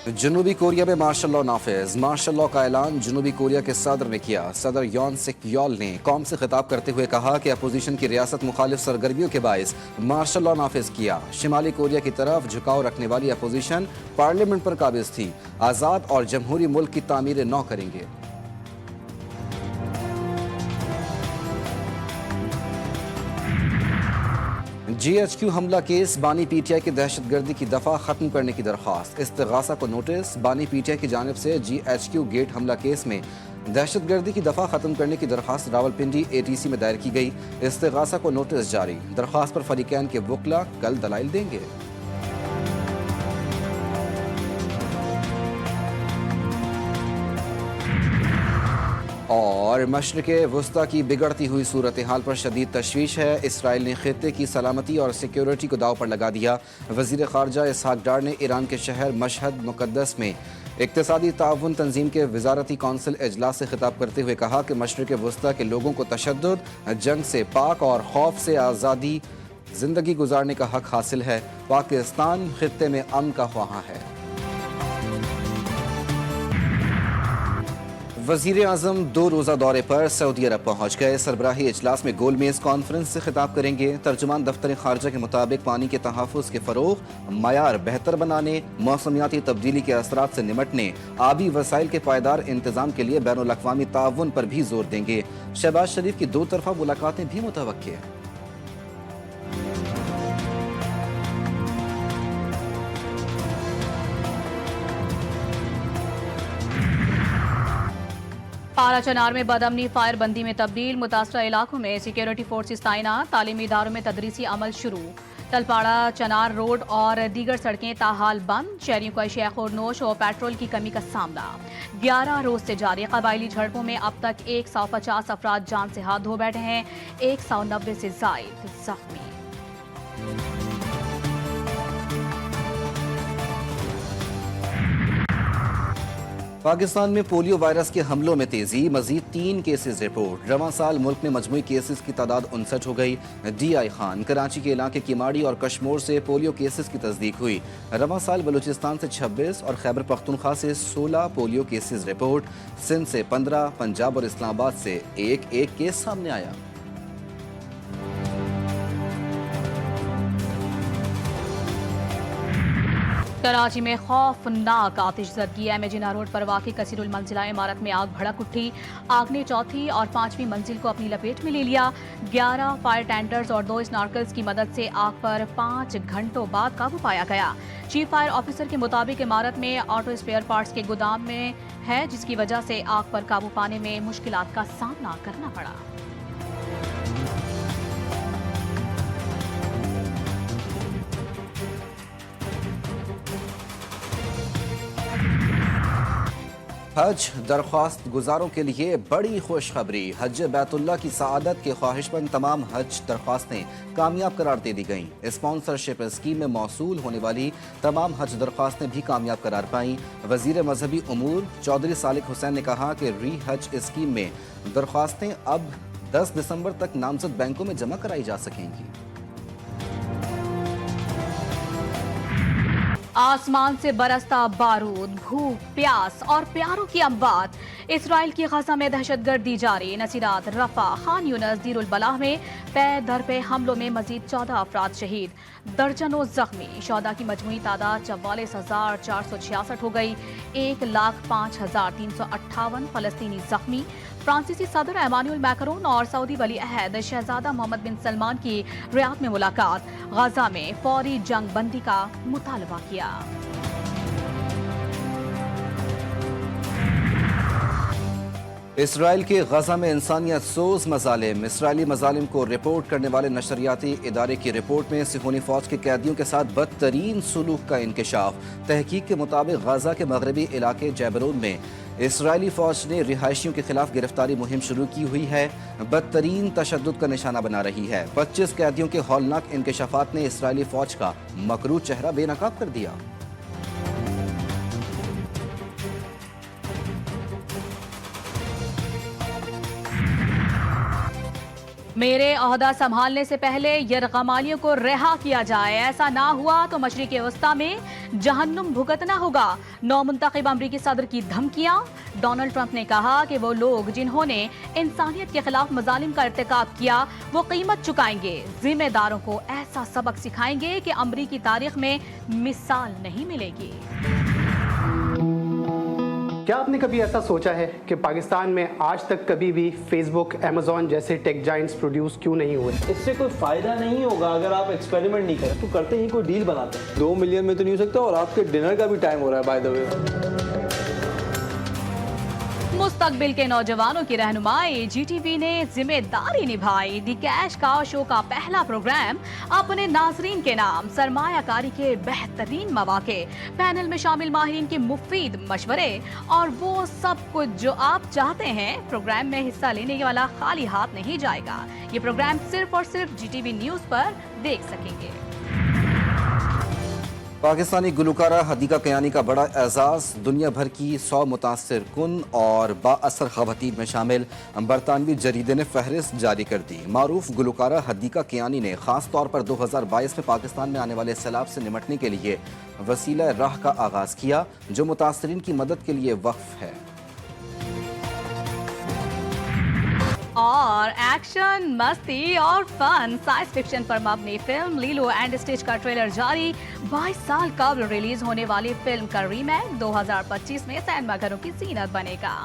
जनूबी कोरिया में martial law नाफिज। मार्शल लॉ का ऐलान जनूबी कोरिया के सदर ने किया। सदर योन सिक योल ने कौम से खिताब करते हुए कहा कि अपोजिशन की रियासत मुखालिफ सरगर्मियों के बायस मार्शल लॉ नाफिज किया। शिमाली कोरिया की तरफ झुकाव रखने वाली अपोजिशन पार्लियामेंट पर काबिज थी। आज़ाद और जमहूरी मुल्क की तामीर नौ करेंगे। GHQ हमला केस, बानी PTI की दहशतगर्दी की दफा खत्म करने की दरख्वास्त। इस्तिगासा को नोटिस। बानी PTI की जानिब से GHQ गेट हमला केस में दहशतगर्दी की दफा खत्म करने की दरख्वास्त रावलपिंडी ATC में दायर की गई। इस्तिगासा को नोटिस जारी। दरख्वास्त पर फरीकैन के वकला कल दलाइल देंगे। और मशरिक़ वस्ता की बिगड़ती हुई सूरत हाल पर शदीद तशवीश है। इसराइल ने खित्ते की सलामती और सिक्योरिटी को दाव पर लगा दिया। वज़ीर ख़ारजा इसहाक डार ने ईरान के शहर मशहद मुक़द्दस में इक़्तिसादी ताउन तंजीम के वज़ारती कौंसिल इजलास से खिताब करते हुए कहा कि मशरिक़ वस्ता के लोगों को तशद्दुद, जंग से पाक और खौफ से आज़ादी ज़िंदगी गुजारने का हक़ हासिल है। पाकिस्तान खित्ते में अमन का ख्वाहां है। वज़ीर आज़म 2 रोज़ा दौरे पर सऊदी अरब पहुँच गए। सरबराही इजलास में गोलमेज़ कॉन्फ्रेंस से खिताब करेंगे। तर्जुमान दफ्तर ख़ारजा के मुताबिक पानी के तहफ़्फ़ुज़ के फ़रोग़, मयार बेहतर बनाने, मौसमियाती तब्दीली के असरात से निमटने, आबी वसाइल के पायदार इंतज़ाम के लिए बैनुल अक़वामी ताउन पर भी जोर देंगे। शहबाज शरीफ की 2 तरफ़ा मुलाकातें भी मुतवक्किल हैं। पारा चनार में बदअमनी फायरबंदी में तब्दील। मुतासरा इलाकों में सिक्योरिटी फोर्सेस तैनात। तालीमी इदारों में तदरीसी अमल शुरू। तलपाड़ा चनार रोड और दीगर सड़कें ताहाल बंद। शहरियों को अशिया नोश और पेट्रोल की कमी का सामना। 11 रोज से जारी कबायली झड़पों में अब तक 150 अफराद जान से हाथ धो बैठे हैं। 190 से जायद जख्मी। पाकिस्तान में पोलियो वायरस के हमलों में तेजी। मजीद 3 केसेस रिपोर्ट। रवां साल मुल्क में मजमूई केसेस की तादाद 59 हो गई। DI खान कराची के इलाके किमाड़ी और कश्मोर से पोलियो केसेस की तस्दीक हुई। रवां साल बलूचिस्तान से 26 और खैबर पख्तूनख्वा से 16 पोलियो केसेस रिपोर्ट। सिंध से 15, पंजाब और इस्लामाबाद से एक केस सामने आया। कराची में खौफनाक आतिशज़दगी। एमेजिना रोड पर वाक़ई कसीरुल मंजिला इमारत में आग भड़क उठी। आग ने चौथी और 5वीं मंजिल को अपनी लपेट में ले लिया। 11 फायर टेंडर्स और 2 स्नॉर्कल्स की मदद से आग पर 5 घंटों बाद काबू पाया गया। चीफ फायर ऑफिसर के मुताबिक इमारत में ऑटो स्पेयर पार्ट्स के गोदाम में है, जिसकी वजह से आग पर काबू पाने में मुश्किलात का सामना करना पड़ा। हज दरख्वास्त गुजारों के लिए बड़ी खुशखबरी। हज बैतुल्लाह की सआदत के ख्वाहिशमंद तमाम हज दरख्वास्तें कामयाब करार दे दी गईं। स्पॉन्सरशिप स्कीम में मौसूल होने वाली तमाम हज दरख्वास्तें भी कामयाब करार पाईं। वजीर मजहबी उमूर चौधरी सालिक हुसैन ने कहा कि री हज स्कीम में दरख्वास्तें अब 10 दिसंबर तक नामजद बैंकों में जमा कराई जा सकेंगी। आसमान से बरसता बारूद, भूख, प्यास और प्यारों की अम्बात। इसराइल की गजा में दहशतगर्दी जारी। नसीरात, रफा, खान यूनस, दीरुल बलाह में पे दर पे हमलों में मजीद 14 अफराद शहीद, दर्जनों जख्मी। शहदा की मजमूई तादाद 44,466 हो गई। 1,05,358 फलस्तीनी जख्मी। फ्रांसीसी सदर एमानुएल मैक्रोन और सऊदी वली अहद शहजादा मोहम्मद बिन सलमान की रियाद में मुलाकात। गजा में फौरी जंग बंदी का मुतालबा किया। इसराइल के गजा में इंसानियत सोज मजालिम। इसराइली मजालिम को रिपोर्ट करने वाले नशरियाती इदारे की रिपोर्ट में सिहोनी फौज के कैदियों के साथ बदतरीन सुलूक का इंकशाफ। तहकीक के मुताबिक गजा के मगरबी इलाके जैबरून में इसराइली फौज ने रिहायशियों के खिलाफ गिरफ्तारी मुहिम शुरू की हुई है। बदतरीन तशद्दुद का निशाना बना रही है। 25 कैदियों के हौलनाक इंकशाफात ने इसराइली फौज का मकरूज चेहरा बेनकाब कर दिया। मेरे ओहदा संभालने से पहले यरगमालियों को रिहा किया जाए। ऐसा ना हुआ तो मशरिक़ वस्ता में जहन्नुम भुगतना होगा। नौ मुंतखब अमरीकी सदर की धमकियां। डोनाल्ड ट्रंप ने कहा कि वो लोग जिन्होंने इंसानियत के खिलाफ मजालिम का इर्तिकाब किया वो कीमत चुकाएंगे। जिम्मेदारों को ऐसा सबक सिखाएंगे कि अमरीकी तारीख में मिसाल नहीं मिलेगी। क्या आपने कभी ऐसा सोचा है कि पाकिस्तान में आज तक कभी भी फेसबुक, अमेज़ॉन जैसे टेक जाइंट्स प्रोड्यूस क्यों नहीं हुए? इससे कोई फायदा नहीं होगा अगर आप एक्सपेरिमेंट नहीं करें। तो करते ही कोई डील बनाते हैं। 2 मिलियन में तो नहीं हो सकता, और आपके डिनर का भी टाइम हो रहा है बाय द वे। मुस्तकबिल के नौजवानों की रहनुमाई GTV ने जिम्मेदारी निभाई। दी कैश काउ शो का पहला प्रोग्राम अपने नाजरीन के नाम, सरमायाकारी के बेहतरीन मौके, पैनल में शामिल माहिरीन के मुफीद मशवरे और वो सब कुछ जो आप चाहते हैं। प्रोग्राम में हिस्सा लेने वाला खाली हाथ नहीं जाएगा। ये प्रोग्राम सिर्फ और सिर्फ GTV न्यूज पर देख सकेंगे। पाकिस्तानी गुलकारा हदीका कयानी का बड़ा एजाज़। दुनिया भर की 100 मुतासिर कुन और बाअसर ख़वातीन में शामिल बरतानवी जरीदे ने फहरिस्त जारी कर दी। मारूफ गुलकारा हदीका कयानी ने ख़ास तौर पर 2022 में पाकिस्तान में आने वाले सैलाब से निमटने के लिए वसीला राह का आगाज़ किया, जो मुतासरीन की मदद के लिए वक्फ है। और एक्शन, मस्ती और फन, साइंस फिक्शन पर मबनी फिल्म लीलो एंड स्टिच का ट्रेलर जारी। 22 साल कबल रिलीज होने वाली फिल्म का रीमेक 2025 में सिनेमाघरों की जीनत बनेगा।